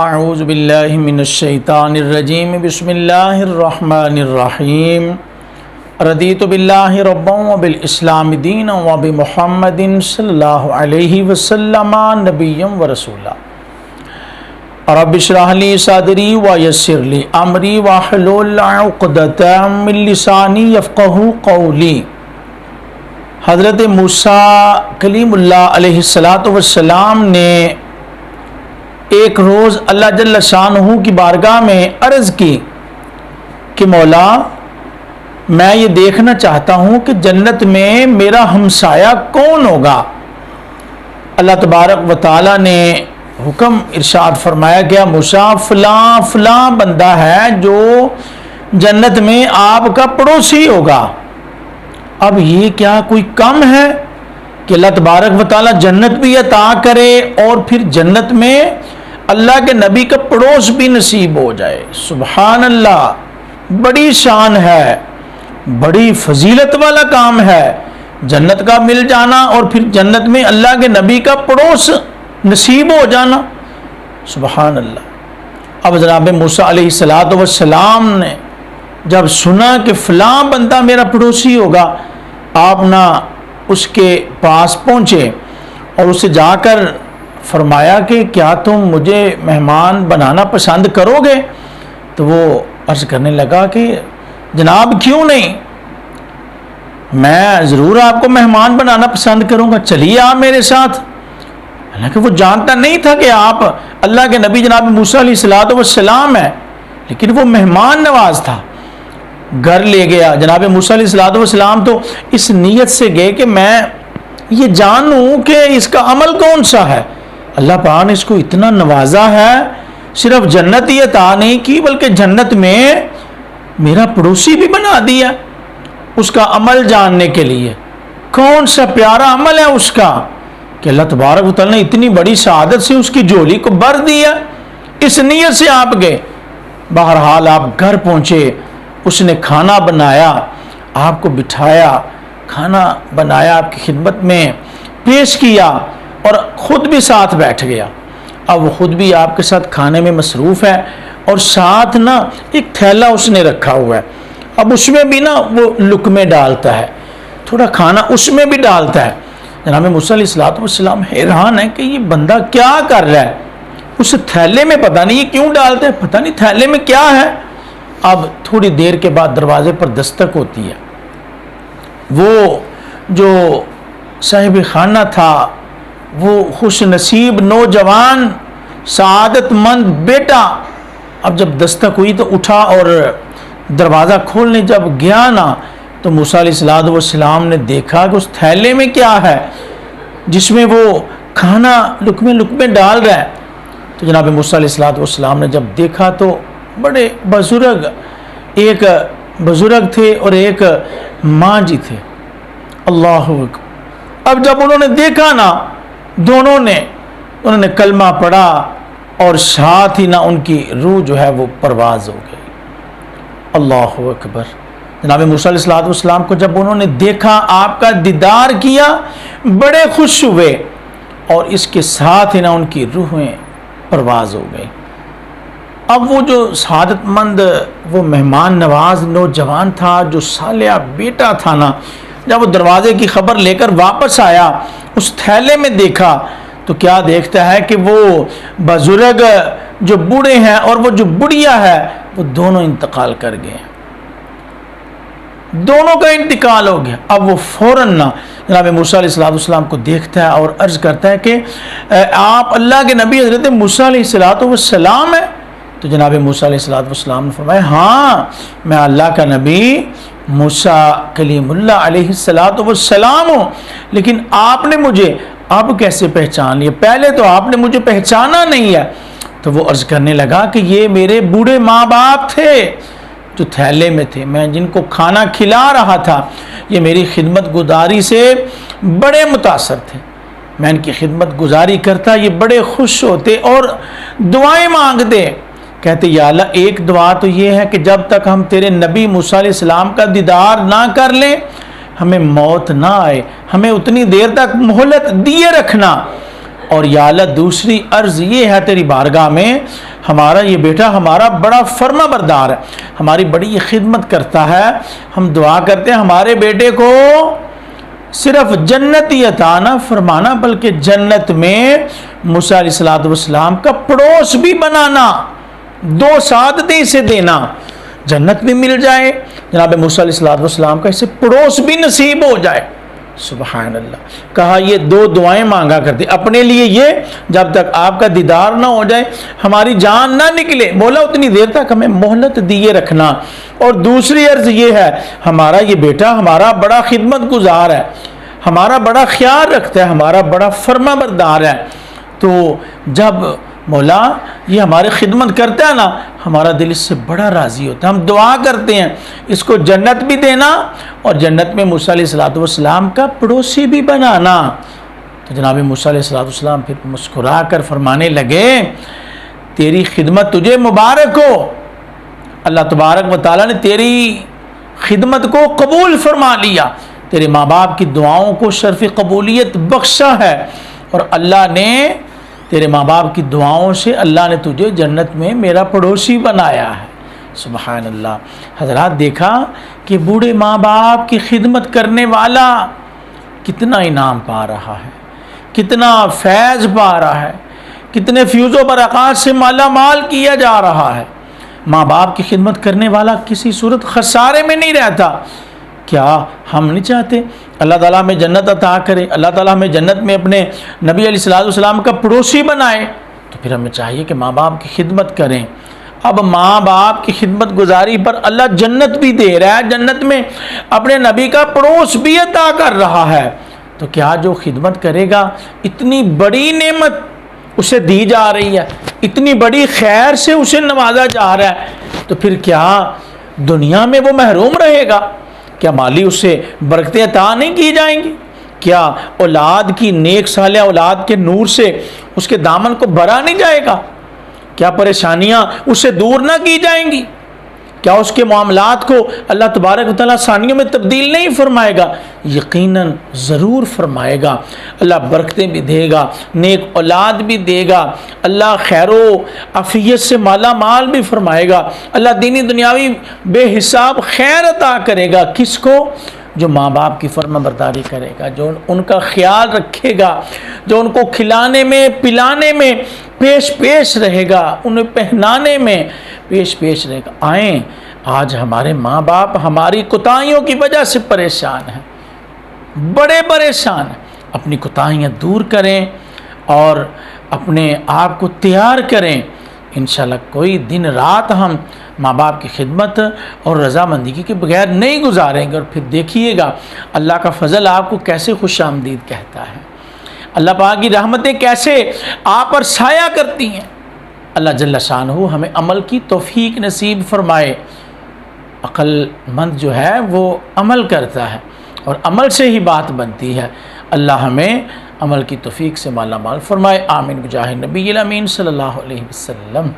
اعوذ باللہ من الشیطان الرجیم بسم اللہ الرحمن الرحیم رضیت باللہ ربا وبالاسلام دینا وبمحمد صلی اللہ علیہ وسلم نبیا ورسولا رب اشرح لی صدری ویسر لی امری واحلل عقدۃ من لسانی یفقہوا قولی۔ حضرت موسیٰ کلیم اللہ علیہ السلام نے ایک روز اللہ جل شانہ کی بارگاہ میں عرض کی کہ مولا، میں یہ دیکھنا چاہتا ہوں کہ جنت میں میرا ہمسایہ کون ہوگا۔ اللہ تبارک و تعالیٰ نے حکم ارشاد فرمایا گیا، موسیٰ فلاں فلاں بندہ ہے جو جنت میں آپ کا پڑوسی ہوگا۔ اب یہ کیا کوئی کم ہے کہ اللہ تبارک و تعالیٰ جنت بھی عطا کرے اور پھر جنت میں اللہ کے نبی کا پڑوس بھی نصیب ہو جائے؟ سبحان اللہ، بڑی شان ہے، بڑی فضیلت والا کام ہے جنت کا مل جانا اور پھر جنت میں اللہ کے نبی کا پڑوس نصیب ہو جانا۔ سبحان اللہ۔ اب جناب موسیٰ علیہ السلام نے جب سنا کہ فلاں بندہ میرا پڑوسی ہوگا، آپ نہ اس کے پاس پہنچے اور اسے جا کر فرمایا کہ کیا تم مجھے مہمان بنانا پسند کرو گے؟ تو وہ عرض کرنے لگا کہ جناب کیوں نہیں، میں ضرور آپ کو مہمان بنانا پسند کروں گا، چلیے آپ میرے ساتھ۔ حالانکہ وہ جانتا نہیں تھا کہ آپ اللہ کے نبی جناب موسیٰ علیہ السلام ہیں، لیکن وہ مہمان نواز تھا، گھر لے گیا۔ جناب موسیٰ علیہ السلام تو اس نیت سے گئے کہ میں یہ جانوں کہ اس کا عمل کون سا ہے۔ اللہ پاک نے اس کو اتنا نوازا ہے، صرف جنت ہی عطا نہیں کی بلکہ جنت میں میرا پڑوسی بھی بنا دیا اس کا عمل جاننے کے لیے۔ کون سا پیارا عمل ہے اس کا کہ اللہ تبارک و تعالیٰ نے اتنی بڑی سعادت سے اس کی جھولی کو بھر دیا۔ اس نیت سے آپ گئے۔ بہرحال آپ گھر پہنچے، اس نے کھانا بنایا، آپ کو بٹھایا، کھانا بنایا، آپ کی خدمت میں پیش کیا اور خود بھی ساتھ بیٹھ گیا۔ اب وہ خود بھی آپ کے ساتھ کھانے میں مصروف ہے اور ساتھ نا ایک تھیلا اس نے رکھا ہوا ہے۔ اب اس میں بھی نا وہ لقمے ڈالتا ہے، تھوڑا کھانا اس میں بھی ڈالتا ہے۔ جناب موسیٰ علیہ السلام حیران ہے کہ یہ بندہ کیا کر رہا ہے، اس تھیلے میں پتہ نہیں یہ کیوں ڈالتا ہے، پتہ نہیں تھیلے میں کیا ہے۔ اب تھوڑی دیر کے بعد دروازے پر دستک ہوتی ہے۔ وہ جو صاحب خانہ تھا، وہ خوش نصیب نوجوان سعادت مند بیٹا، اب جب دستک ہوئی تو اٹھا اور دروازہ کھولنے جب گیا نا تو موسیٰ علیہ السلام نے دیکھا کہ اس تھیلے میں کیا ہے جس میں وہ کھانا لقمے ڈال رہا ہے۔ تو جناب موسیٰ علیہ السلام نے جب دیکھا تو بڑے بزرگ، ایک بزرگ تھے اور ایک ماں جی تھے۔ اللہ اکبر۔ اب جب انہوں نے دیکھا نا، انہوں نے کلمہ پڑھا اور ساتھ ہی نا ان کی روح جو ہے وہ پرواز ہو گئی۔ اللہ اکبر۔ جناب موسیٰ علیہ السلام کو جب انہوں نے دیکھا، آپ کا دیدار کیا، بڑے خوش ہوئے اور اس کے ساتھ ہی نا ان کی روحیں پرواز ہو گئی۔ اب وہ جو سعادت مند، وہ مہمان نواز نوجوان تھا، جو صالح بیٹا تھا نا، جب وہ دروازے کی خبر لے کر واپس آیا، اس تھیلے میں دیکھا تو کیا دیکھتا ہے کہ وہ بزرگ جو بوڑھے ہیں اور وہ جو بڑھیا ہے، وہ دونوں انتقال کر گئے، دونوں کا انتقال ہو گیا۔ اب وہ فوراً جناب موسیٰ علیہ السلام کو دیکھتا ہے اور عرض کرتا ہے کہ آپ اللہ کے نبی حضرت موسیٰ علیہ السلام ہیں؟ تو جناب موسیٰ علیہ السلام نے فرمایا، ہاں میں اللہ کا نبی موسیٰ کلیم اللہ علیہ السلام ہوں، لیکن آپ نے مجھے اب کیسے پہچان لیا؟ پہلے تو آپ نے مجھے پہچانا نہیں ہے۔ تو وہ عرض کرنے لگا کہ یہ میرے بوڑھے ماں باپ تھے جو تھیلے میں تھے، میں جن کو کھانا کھلا رہا تھا، یہ میری خدمت گزاری سے بڑے متاثر تھے، میں ان کی خدمت گزاری کرتا، یہ بڑے خوش ہوتے اور دعائیں مانگتے، کہتے یا اللہ ایک دعا تو یہ ہے کہ جب تک ہم تیرے نبی موسیٰ علیہ السلام کا دیدار نہ کر لیں، ہمیں موت نہ آئے، ہمیں اتنی دیر تک مہلت دیے رکھنا۔ اور یا اللہ دوسری عرض یہ ہے تیری بارگاہ میں، ہمارا یہ بیٹا ہمارا بڑا فرما بردار ہے، ہماری بڑی خدمت کرتا ہے، ہم دعا کرتے ہیں ہمارے بیٹے کو صرف جنت ہی عطا نہ فرمانا بلکہ جنت میں موسیٰ علیہ السلام کا پڑوس بھی بنانا، 2 سعادتیں اسے دینا، جنت بھی مل جائے، جناب موسیٰ علیہ السلام کا اسے پڑوس بھی نصیب ہو جائے۔ سبحان اللہ، کہا یہ 2 دعائیں مانگا کرتے، اپنے لیے یہ جب تک آپ کا دیدار نہ ہو جائے، ہماری جان نہ نکلے، مولا اتنی دیر تک ہمیں مہلت دیے رکھنا، اور دوسری عرض یہ ہے ہمارا یہ بیٹا ہمارا بڑا خدمت گزار ہے، ہمارا بڑا خیال رکھتا ہے، ہمارا بڑا فرما بردار ہے، تو جب مولا یہ ہماری خدمت کرتا ہے نا، ہمارا دل اس سے بڑا راضی ہوتا ہے، ہم دعا کرتے ہیں اس کو جنت بھی دینا اور جنت میں موسیٰ علیہ السلام کا پڑوسی بھی بنانا۔ تو جناب موسیٰ علیہ السلام پھر مسکرا کر فرمانے لگے تیری خدمت تجھے مبارک ہو، اللہ تبارک و تعالیٰ نے تیری خدمت کو قبول فرما لیا، تیرے ماں باپ کی دعاؤں کو شرف قبولیت بخشا ہے، اور اللہ نے تیرے ماں باپ کی دعاؤں سے اللہ نے تجھے جنت میں میرا پڑوسی بنایا ہے۔ سبحان اللہ۔ حضرات دیکھا کہ بوڑھے ماں باپ کی خدمت کرنے والا کتنا انعام پا رہا ہے، کتنا فیض پا رہا ہے، کتنے فیوز و برکات سے مالا مال کیا جا رہا ہے۔ ماں باپ کی خدمت کرنے والا کسی صورت خسارے میں نہیں رہتا۔ کیا ہم نہیں چاہتے اللہ تعالیٰ ہمیں جنت عطا کرے، اللہ تعالیٰ ہمیں جنت میں اپنے نبی علیہ السلام کا پڑوسی بنائے؟ تو پھر ہمیں چاہیے کہ ماں باپ کی خدمت کریں۔ اب ماں باپ کی خدمت گزاری پر اللہ جنت بھی دے رہا ہے، جنت میں اپنے نبی کا پڑوس بھی عطا کر رہا ہے، تو کیا جو خدمت کرے گا اتنی بڑی نعمت اسے دی جا رہی ہے، اتنی بڑی خیر سے اسے نوازا جا رہا ہے، تو پھر کیا دنیا میں وہ محروم رہے گا؟ کیا مالی اسے برکتیں عطا نہیں کی جائیں گی؟ کیا اولاد کی نیک صالح اولاد کے نور سے اس کے دامن کو بھرا نہیں جائے گا؟ کیا پریشانیاں اس سے دور نہ کی جائیں گی؟ کیا اس کے معاملات کو اللہ تبارک و تعالیٰ ثانیوں میں تبدیل نہیں فرمائے گا؟ یقیناً ضرور فرمائے گا۔ اللہ برکتیں بھی دے گا، نیک اولاد بھی دے گا، اللہ خیر و عافیت سے مالا مال بھی فرمائے گا، اللہ دینی دنیاوی بے حساب خیر عطا کرے گا۔ کس کو؟ جو ماں باپ کی فرما برداری کرے گا، جو ان کا خیال رکھے گا، جو ان کو کھلانے میں پلانے میں پیش رہے گا، انہیں پہنانے میں پیش رہے گا۔ آئیں آج ہمارے ماں باپ ہماری کوتاہیوں کی وجہ سے پریشان ہیں، بڑے پریشان ہیں، اپنی کوتاہیاں دور کریں اور اپنے آپ کو تیار کریں۔ انشاءاللہ کوئی دن رات ہم ماں باپ کی خدمت اور رضامندی کے بغیر نہیں گزاریں گے، اور پھر دیکھیے گا اللہ کا فضل آپ کو کیسے خوش آمدید کہتا ہے، اللہ پاک کی رحمتیں کیسے آپ پر سایہ کرتی ہیں۔ اللہ جل شانہ ہمیں عمل کی توفیق نصیب فرمائے۔ عقل مند جو ہے وہ عمل کرتا ہے اور عمل سے ہی بات بنتی ہے۔ اللہ ہمیں عمل کی توفیق سے مالا مال فرمائے، آمین بجاہ نبی الامین صلی اللہ علیہ وسلم۔